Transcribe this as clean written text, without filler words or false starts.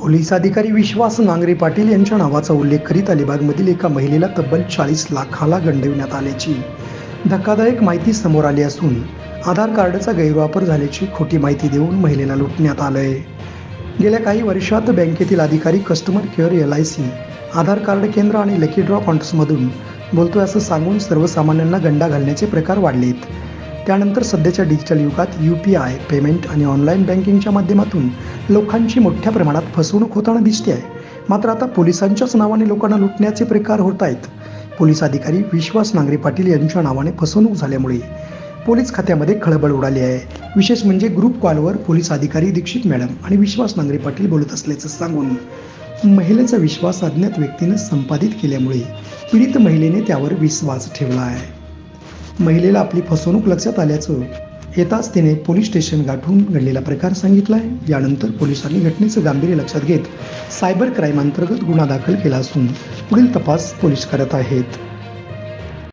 Police अधिकारी विश्वास नांगरे पाटील यांच्या नावाचा उल्लेख करीत अलिबागमधील एका महिलेला तब्बल 40 लाखाला गंडविण्यात आल्याची धक्कादायक माहिती समोर आली असून आधार कार्डचा गैरवापर झाल्याची खोटी माहिती देऊन महिलेला लुटण्यात आलंय। गेल्या काही वर्षात बँकेतील अधिकारी कस्टमर केअर LIC आधार कार्ड केंद्र आणि लकी ड्रॉ काउंटर्समधून बोलतोय असं सांगून सर्वसामान्यांना गंडा घालण्याचे प्रकार वाढलेत। त्यानंतर सध्याच्या डिजिटल युगात UPI पेमेंट आणि ऑनलाईन बँकिंगच्या माध्यमातून लोकांची मोठ्या प्रमाणात फसवणूक होताना दिसते आहे। मात्र आता पोलिसांच्याच नावाने लोकांना लुटण्याचे प्रकार होत आहेत। पोलीस अधिकारी विश्वास नांगरे पाटील यांच्या नावाने फसवणूक झाल्यामुळे पोलीस खात्यामध्ये खळबळ उडाली आहे। विशेष म्हणजे ग्रुप कॉलवर पोलीस अधिकारी दीक्षित मॅडम आणि विश्वास नांगरे पाटील बोलत असल्याचं सांगून महिलेचा विश्वास अज्ञात व्यक्तीने संपादित केल्यामुळे पीडित महिलेने त्यावर विश्वास ठेवला आहे। महिलेला आपली फसवणूक लक्षात आल्याचं येताच तिने पोलीस स्टेशन गाठून घडलेला प्रकार सांगितला आहे। यानंतर पोलिसांनी घटनेचं गांभीर्य लक्षात घेत सायबर क्राईम अंतर्गत गुन्हा दाखल केला असून पुढील तपास पोलीस करत आहेत।